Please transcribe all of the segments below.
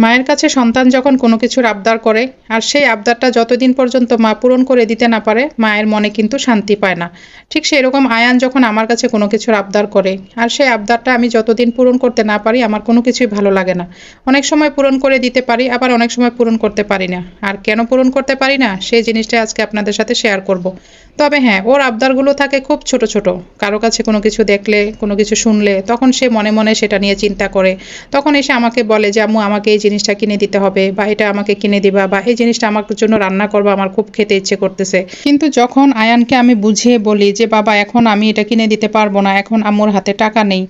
মায়ের কাছে সন্তান যখন কোনো কিছুর আবদার করে আর সেই আবদারটা যতদিন পর্যন্ত মা পূরণ করে দিতে না পারে মায়ের মনে কিন্তু শান্তি পায় না। ঠিক সেই রকম আয়ান যখন আমার কাছে কোনো কিছুর আবদার করে আর সেই আবদারটা আমি যতদিন পূরণ করতে না পারি আমার কোনো কিছুই ভালো লাগে না। অনেক সময় পূরণ করে দিতে পারি, আবার অনেক সময় পূরণ করতে পারি না। আর কেন পূরণ করতে পারি না সেই জিনিসটাই আজকে আপনাদের সাথে শেয়ার করব। তবে হ্যাঁ, ওর আবদারগুলো থাকে খুব ছোট ছোট। কারো কাছে কোনো কিছু দেখলে, কোনো কিছু শুনলে তখন সে মনে মনে সেটা নিয়ে চিন্তা করে। তখন এসে আমাকে বলে যে আম্মু আমাকে এই জিনিসটা কিনে দিতে হবে, বা এটা আমাকে কিনে দিবা, বা এই জিনিসটা আমার জন্য রান্না করবা, আমার খুব খেতে ইচ্ছে করতেছে। কিন্তু যখন আয়ানকে আমি বুঝিয়ে বলি যে বাবা এখন আমি এটা কিনে দিতে পারবো না, এখন আম্মুর হাতে টাকা নেই,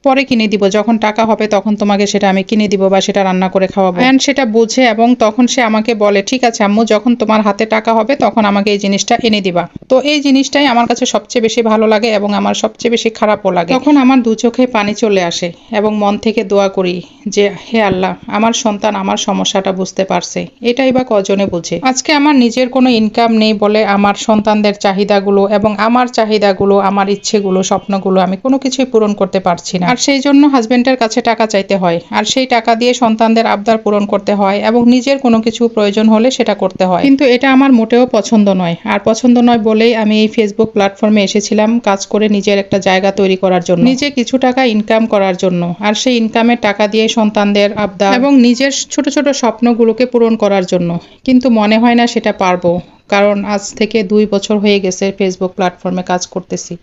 পরে কিনে দিব, যখন টাকা হবে তখন তোমাকে সেটা আমি কিনে দিব বা সেটা রান্না করে খাওয়াবো। আয়ান সেটা বুঝে এবং তখন সে আমাকে বলে ঠিক আছে আম্মু, যখন তোমার হাতে টাকা হবে তখন আমাকে এই জিনিসটা এনে দিবা। তো এই জিনিসটাই আমার কাছে সবচেয়ে বেশি ভালো লাগে এবং আমার সবচেয়ে বেশি খারাপও লাগে। তখন আমার দু চোখে পানি চলে আসে এবং মন থেকে দোয়া করি যে হে আল্লাহ, আমার সন্তান আমার সমস্যাটা বুঝতে পারছে, এটাই বা কজনে বুঝে। আজকে আমার নিজের কোনো ইনকাম নেই বলে আমার সন্তানদের চাহিদাগুলো এবং আমার চাহিদাগুলো, আমার ইচ্ছেগুলো, স্বপ্নগুলো আমি কোনো কিছুই পূরণ করতে পারছি না। আর সেই জন্য হাজবেন্ডের কাছে টাকা চাইতে হয়, আর সেই টাকা দিয়ে সন্তানদের আবদার পূরণ করতে হয় এবং নিজের কোনো কিছু প্রয়োজন হলে সেটা করতে হয়। কিন্তু এটা আমার মোটেও পছন্দ নয়। আর পছন্দ নয় বলেই আমি এই ফেসবুক প্ল্যাটফর্মে এসেছিলাম কাজ করে নিজের একটা জায়গা তৈরি করার জন্য, নিজে কিছু টাকা ইনকাম করার জন্য। আর সেই ইনকামের টাকা দিয়ে সন্তানদের আবদার এবং নিজের ছোট ছোট স্বপ্নগুলোকে পূরণ করার জন্য। কিন্তু মনে হয় না সেটা পারবো, কারণ আজ থেকে 2 বছর হয়ে গেছে ফেসবুক প্ল্যাটফর্মে কাজ করতেছি,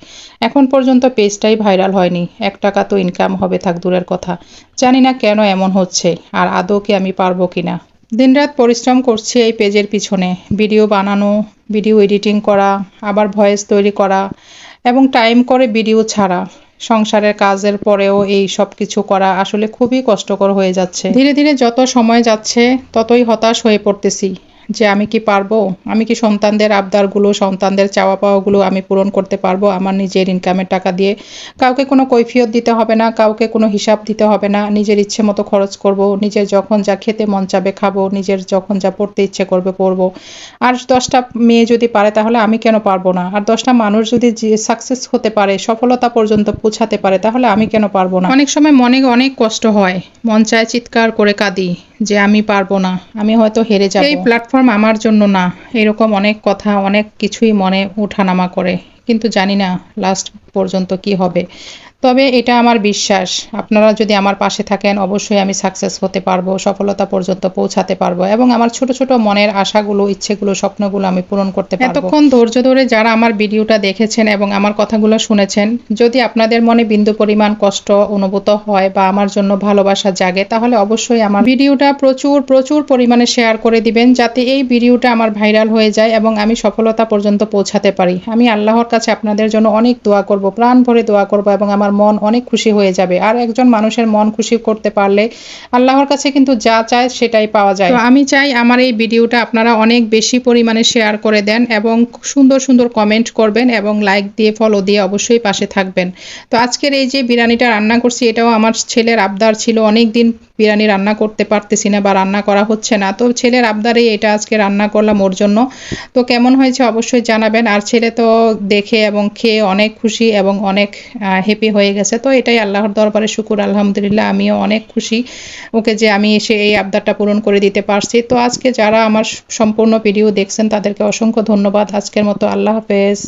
এখন পর্যন্ত পেজটাই ভাইরাল হয়নি। 1 টাকা তো ইনকাম হবে থাক দূরের কথা। জানি না কেন এমন হচ্ছে, আর আদৌ কি আমি পারবো কিনা। দিনরাত পরিশ্রম করছি এই পেজের পিছনে, ভিডিও বানানো, ভিডিও এডিটিং করা, আবার ভয়েস তৈরি করা এবং টাইম করে ভিডিও ছাড়া। সংসারের কাজের পরেও এই সব কিছু করা আসলে খুবই কষ্টকর হয়ে যাচ্ছে। ধীরে ধীরে যত সময় যাচ্ছে ততই হতাশ হয়ে পড়তেছি যে আমি কি পারবো, আমি কি সন্তানদের আবদারগুলো, সন্তানদের চাওয়া পাওয়াগুলো আমি পূরণ করতে পারবো আমার নিজের ইনকামের টাকা দিয়ে। কাউকে কোনো কৈফিয়ত দিতে হবে না, কাউকে কোনো হিসাব দিতে হবে না, নিজের ইচ্ছে মতো খরচ করব, নিজের যখন যা খেতে মন চাবে খাবো, নিজের যখন যা পড়তে ইচ্ছে করবে পড়বো। আর 10টা মেয়ে যদি পারে তাহলে আমি কেন পারবো না? আর 10টা মানুষ যদি সাকসেস হতে পারে, সফলতা পর্যন্ত পৌঁছাতে পারে, তাহলে আমি কেন পারবো না? অনেক সময় মনে অনেক কষ্ট হয়, মন চায় চিৎকার করে কাঁদি যে আমি পারবো না, আমি হয়তো হেরে যাব, এই প্ল্যাটফর্ম আমার জন্য না। এরকম অনেক কথা, অনেক কিছুই মনে ওঠানামা করে, কিন্তু জানি না লাস্ট পর্যন্ত কি হবে। তবে এটা আমার বিশ্বাস, আপনারা যদি আমার পাশে থাকেন অবশ্যই আমি সাকসেস হতে পারবো, সফলতা পর্যন্ত পৌঁছাতে পারবো এবং আমার ছোট ছোট মনের আশাগুলো, ইচ্ছেগুলো, স্বপ্নগুলো আমি পূরণ করতে পারবো। এতক্ষণ ধৈর্য ধরে যারা আমার ভিডিওটা দেখেছেন এবং আমার কথাগুলো শুনেছেন, যদি আপনাদের মনে বিন্দু পরিমাণ কষ্ট অনুভূত হয় বা আমার জন্য ভালোবাসা জাগে, তাহলে অবশ্যই আমার ভিডিওটা প্রচুর প্রচুর পরিমাণে শেয়ার করে দিবেন, যাতে এই ভিডিওটা আমার ভাইরাল হয়ে যায় এবং আমি সফলতা পর্যন্ত পৌঁছাতে পারি। আমি আল্লাহর কাছে আপনাদের জন্য অনেক দোয়া করব, প্রাণ ভরে দোয়া করব এবং আমার মন অনেক খুশি হয়ে যাবে। আর একজন মানুষের মন খুশি করতে পারলে আল্লাহর কাছে কিন্তু যা চায় সেটাই পাওয়া যায়। তো আমি চাই আমার এই ভিডিওটা আপনারা অনেক বেশি পরিমাণে শেয়ার করে দেন এবং সুন্দর সুন্দর কমেন্ট করবেন এবং লাইক দিয়ে ফলো দিয়ে অবশ্যই পাশে থাকবেন। তো আজকের এই যে বিরিয়ানিটা রান্না করছি, এটাও আমার ছেলের আবদার ছিল। অনেক দিন বিরিয়ানি রান্না করতে পারতেছি না বা রান্না করা হচ্ছে না, তো ছেলের আবদারে এটা আজকে রান্না করলাম ওর জন্য। তো কেমন হয়েছে অবশ্যই জানাবেন। আর ছেলে তো দেখে এবং খেয়ে অনেক খুশি এবং অনেক হ্যাপি হয়ে গেছে। তো এটাই আল্লাহর দরবারে শুকুর, আলহামদুলিল্লাহ। আমিও অনেক খুশি ওকে যে আমি এসে এই আবদারটা পূরণ করে দিতে পারছি। তো আজকে যারা আমার সম্পূর্ণ ভিডিও দেখছেন তাদেরকে অসংখ্য ধন্যবাদ। আজকের মতো আল্লাহ হাফেজ।